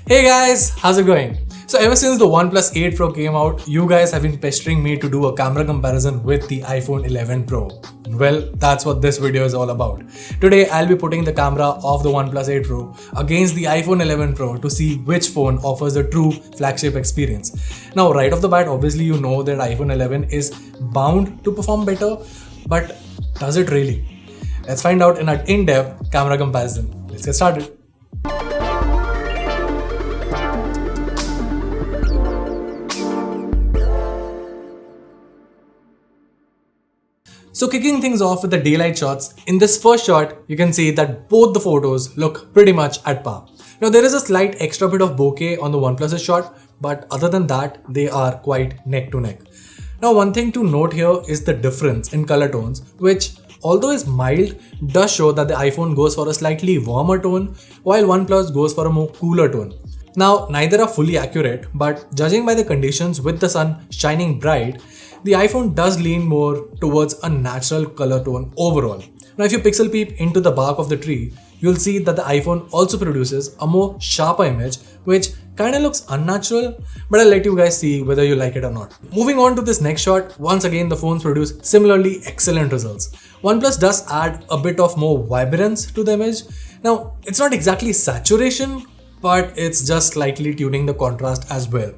Hey guys, how's it going? So ever since the OnePlus 8 Pro came out, you guys have been pestering me to do a camera comparison with the iPhone 11 Pro. Well, that's what this video is all about. Today I'll be putting the camera of the OnePlus 8 Pro against the iPhone 11 Pro to see which phone offers the true flagship experience. Now right off the bat, obviously you know that iPhone 11 is bound to perform better, but does it really? Let's find out in an in-depth camera comparison. Let's get started. So kicking things off with the daylight shots, in this first shot, you can see that both the photos look pretty much at par. Now there is a slight extra bit of bokeh on the OnePlus's shot, but other than that, they are quite neck to neck. Now one thing to note here is the difference in color tones, which although is mild, does show that the iPhone goes for a slightly warmer tone, while OnePlus goes for a more cooler tone. Now, neither are fully accurate, but judging by the conditions with the sun shining bright, the iPhone does lean more towards a natural color tone overall. Now, if you pixel peep into the bark of the tree, you'll see that the iPhone also produces a more sharper image, which kinda looks unnatural, but I'll let you guys see whether you like it or not. Moving on to this next shot, once again the phones produce similarly excellent results. OnePlus does add a bit of more vibrance to the image. Now, it's not exactly saturation, but it's just slightly tuning the contrast as well.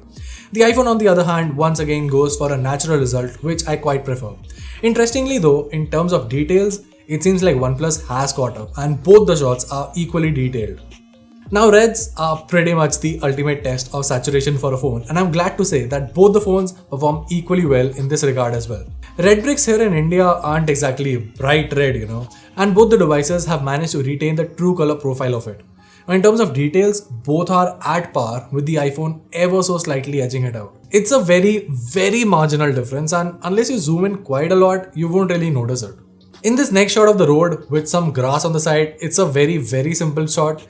The iPhone on the other hand once again goes for a natural result, which I quite prefer. Interestingly though, in terms of details, it seems like OnePlus has caught up and both the shots are equally detailed. Now reds are pretty much the ultimate test of saturation for a phone, and I'm glad to say that both the phones perform equally well in this regard as well. Red bricks here in India aren't exactly bright red, and both the devices have managed to retain the true color profile of it. Now in terms of details, both are at par with the iPhone ever so slightly edging it out. It's a very marginal difference, and unless you zoom in quite a lot, you won't really notice it. In this next shot of the road with some grass on the side, it's a very simple shot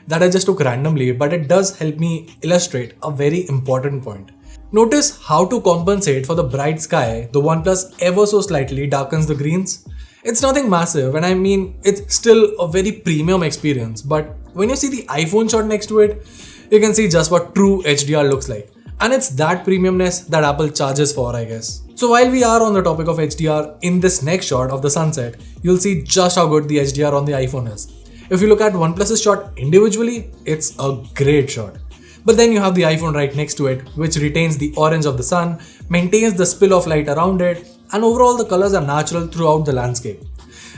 that I just took randomly, but it does help me illustrate a very important point. Notice how to compensate for the bright sky, the OnePlus ever so slightly darkens the greens. It's nothing massive, and I mean, it's still a very premium experience, but when you see the iPhone shot next to it, you can see just what true HDR looks like. And it's that premiumness that Apple charges for, I guess. So while we are on the topic of HDR, in this next shot of the sunset, you'll see just how good the HDR on the iPhone is. If you look at OnePlus's shot individually, it's a great shot. But then you have the iPhone right next to it, which retains the orange of the sun, maintains the spill of light around it, and overall the colors are natural throughout the landscape.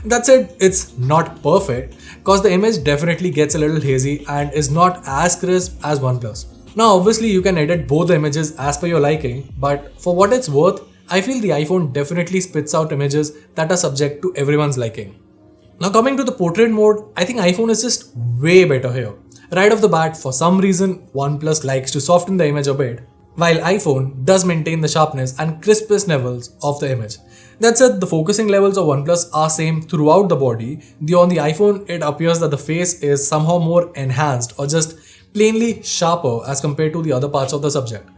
That said, it's not perfect, cause the image definitely gets a little hazy and is not as crisp as OnePlus. Now obviously you can edit both the images as per your liking, but for what it's worth, I feel the iPhone definitely spits out images that are subject to everyone's liking. Now coming to the portrait mode, I think iPhone is just way better here. Right off the bat, for some reason, OnePlus likes to soften the image a bit, while iPhone does maintain the sharpness and crispest levels of the image. That said, the focusing levels of OnePlus are same throughout the body. On the iPhone, it appears that the face is somehow more enhanced or just plainly sharper as compared to the other parts of the subject.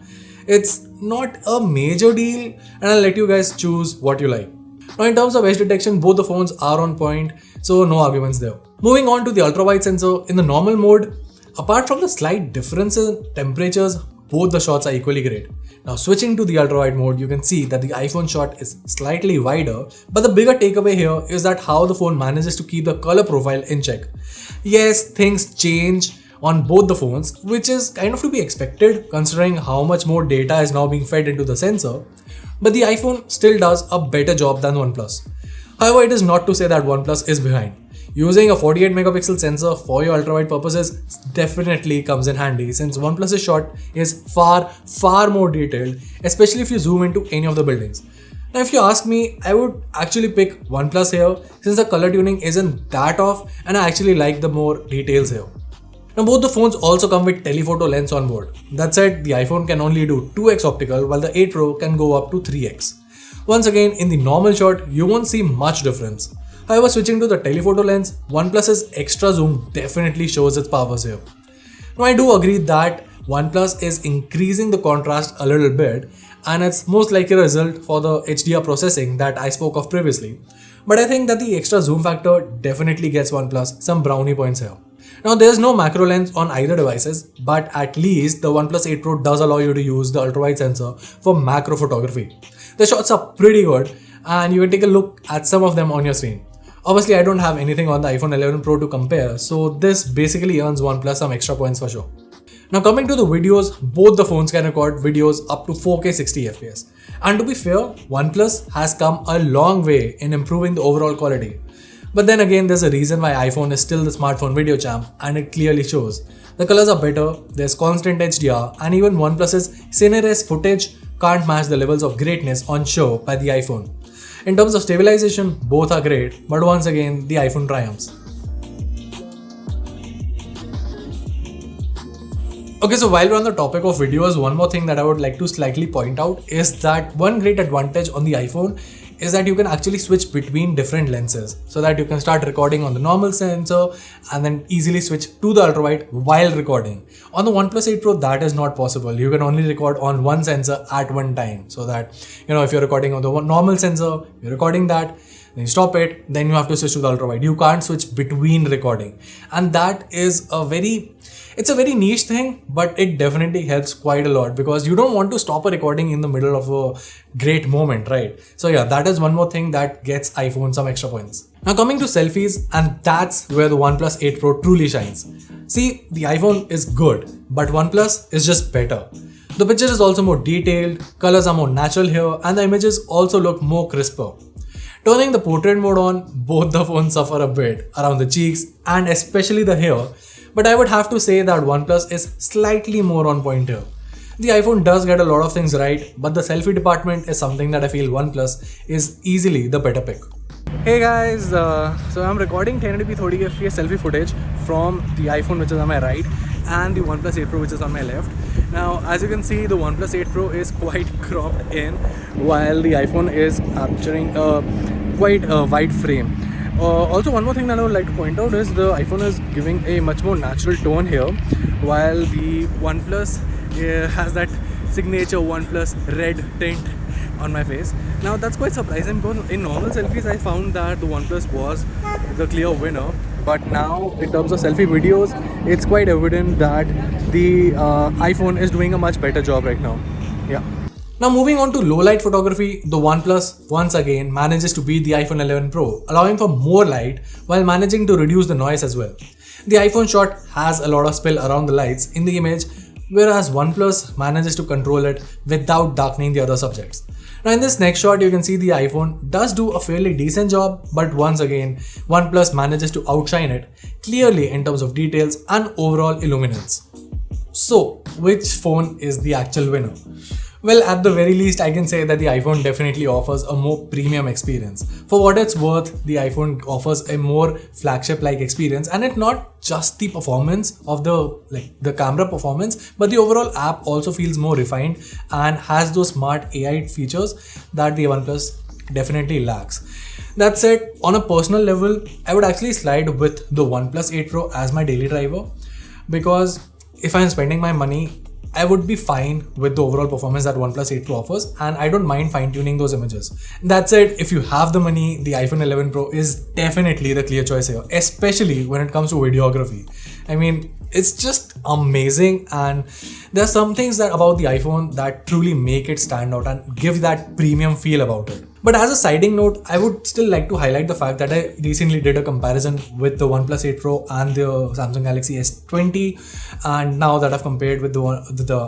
It's not a major deal, and I'll let you guys choose what you like. Now in terms of edge detection, both the phones are on point, so no arguments there. Moving on to the ultrawide sensor, in the normal mode, apart from the slight difference in temperatures, both the shots are equally great. Now switching to the ultrawide mode, you can see that the iPhone shot is slightly wider, but the bigger takeaway here is that how the phone manages to keep the color profile in check. Yes, things change on both the phones, which is kind of to be expected considering how much more data is now being fed into the sensor, but the iPhone still does a better job than OnePlus. However, it is not to say that OnePlus is behind. Using a 48 megapixel sensor for your ultrawide purposes definitely comes in handy, since OnePlus's shot is far more detailed, especially if you zoom into any of the buildings. Now if you ask me, I would actually pick OnePlus here since the color tuning isn't that off and I actually like the more details here. Now both the phones also come with telephoto lens on board. That said, the iPhone can only do 2x optical while the 8 Pro can go up to 3x. Once again, in the normal shot, you won't see much difference. However, switching to the telephoto lens, OnePlus's extra zoom definitely shows its powers here. Now I do agree that OnePlus is increasing the contrast a little bit, and it's most likely a result for the HDR processing that I spoke of previously. But I think that the extra zoom factor definitely gets OnePlus some brownie points here. Now there's no macro lens on either devices, but at least the OnePlus 8 Pro does allow you to use the ultrawide sensor for macro photography. The shots are pretty good and you can take a look at some of them on your screen. Obviously I don't have anything on the iPhone 11 Pro to compare, so this basically earns OnePlus some extra points for sure. Now coming to the videos, both the phones can record videos up to 4K 60fps. And to be fair, OnePlus has come a long way in improving the overall quality. But then again, there's a reason why iPhone is still the smartphone video champ, and it clearly shows. The colors are better, there's constant HDR, and even OnePlus's CineRes footage can't match the levels of greatness on show by the iPhone. In terms of stabilization, both are great, but once again, the iPhone triumphs. Okay, so while we're on the topic of videos, one more thing that I would like to slightly point out is that one great advantage on the iPhone is that you can actually switch between different lenses, so that you can start recording on the normal sensor and then easily switch to the ultrawide while recording. On the OnePlus 8 Pro, that is not possible. You can only record on one sensor at one time, so that, if you're recording on the normal sensor, you're recording that, then you stop it, then you have to switch to the ultrawide. You can't switch between recording, and that is it's a very niche thing, but it definitely helps quite a lot because you don't want to stop a recording in the middle of a great moment, right? So yeah, that is one more thing that gets iPhone some extra points. Now coming to selfies, and that's where the OnePlus 8 Pro truly shines. See, the iPhone is good, but OnePlus is just better. The picture is also more detailed, colors are more natural here, and the images also look more crisper. Turning the portrait mode on, both the phones suffer a bit around the cheeks and especially the hair. But I would have to say that OnePlus is slightly more on point here. The iPhone does get a lot of things right, but the selfie department is something that I feel OnePlus is easily the better pick. Hey guys, so I'm recording 1080p 30fps selfie footage from the iPhone, which is on my right, and the OnePlus 8 Pro, which is on my left. Now, as you can see, the OnePlus 8 Pro is quite cropped in, while the iPhone is capturing quite a wide frame. Also, one more thing that I would like to point out is the iPhone is giving a much more natural tone here, while the OnePlus has that signature OnePlus red tint on my face. Now that's quite surprising because in normal selfies I found that the OnePlus was the clear winner, but now in terms of selfie videos, it's quite evident that the iPhone is doing a much better job right now. Yeah. Now moving on to low light photography, the OnePlus once again manages to beat the iPhone 11 Pro, allowing for more light while managing to reduce the noise as well. The iPhone shot has a lot of spill around the lights in the image, whereas OnePlus manages to control it without darkening the other subjects. Now in this next shot, you can see the iPhone does do a fairly decent job, but once again, OnePlus manages to outshine it clearly in terms of details and overall illuminance. So, which phone is the actual winner? Well, at the very least, I can say that the iPhone definitely offers a more premium experience. For what it's worth, the iPhone offers a more flagship-like experience, and it's not just the performance of the camera performance, but the overall app also feels more refined and has those smart AI features that the OnePlus definitely lacks. That said, on a personal level, I would actually slide with the OnePlus 8 Pro as my daily driver, because if I'm spending my money, I would be fine with the overall performance that OnePlus 8 Pro offers, and I don't mind fine-tuning those images. That said, if you have the money, the iPhone 11 Pro is definitely the clear choice here, especially when it comes to videography. I mean, it's just amazing, and there are some things that about the iPhone that truly make it stand out and give that premium feel about it. But as a siding note, I would still like to highlight the fact that I recently did a comparison with the OnePlus 8 Pro and the Samsung Galaxy S20, and now that I've compared with the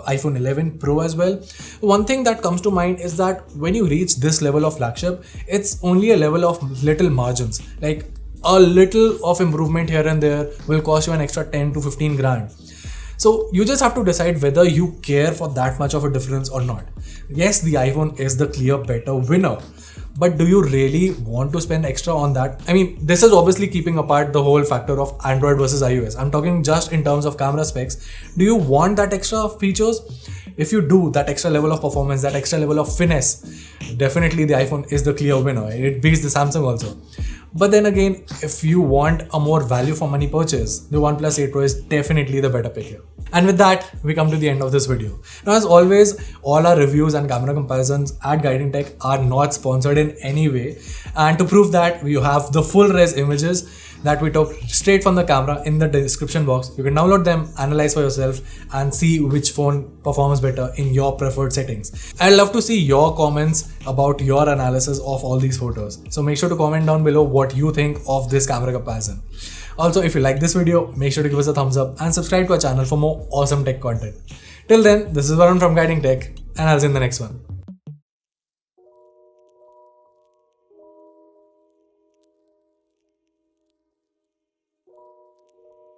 iPhone 11 Pro as well. One thing that comes to mind is that when you reach this level of flagship, it's only a level of little margins. Like a little of improvement here and there will cost you an extra 10 to 15 grand. So you just have to decide whether you care for that much of a difference or not. Yes, the iPhone is the clear better winner, but do you really want to spend extra on that? I mean, this is obviously keeping apart the whole factor of Android versus iOS. I'm talking just in terms of camera specs. Do you want that extra features? If you do, that extra level of performance, that extra level of finesse, definitely the iPhone is the clear winner. It beats the Samsung also. But then again, if you want a more value for money purchase, the OnePlus 8 Pro is definitely the better pick here. And with that, we come to the end of this video. Now, as always, all our reviews and camera comparisons at Guiding Tech are not sponsored in any way. And to prove that, you have the full res images that we took straight from the camera in the description box. You can download them, analyze for yourself, and see which phone performs better in your preferred settings. I'd love to see your comments about your analysis of all these photos. So make sure to comment down below what you think of this camera comparison. Also, if you like this video, make sure to give us a thumbs up and subscribe to our channel for more awesome tech content. Till then, this is Varun from Guiding Tech, and I'll see you in the next one.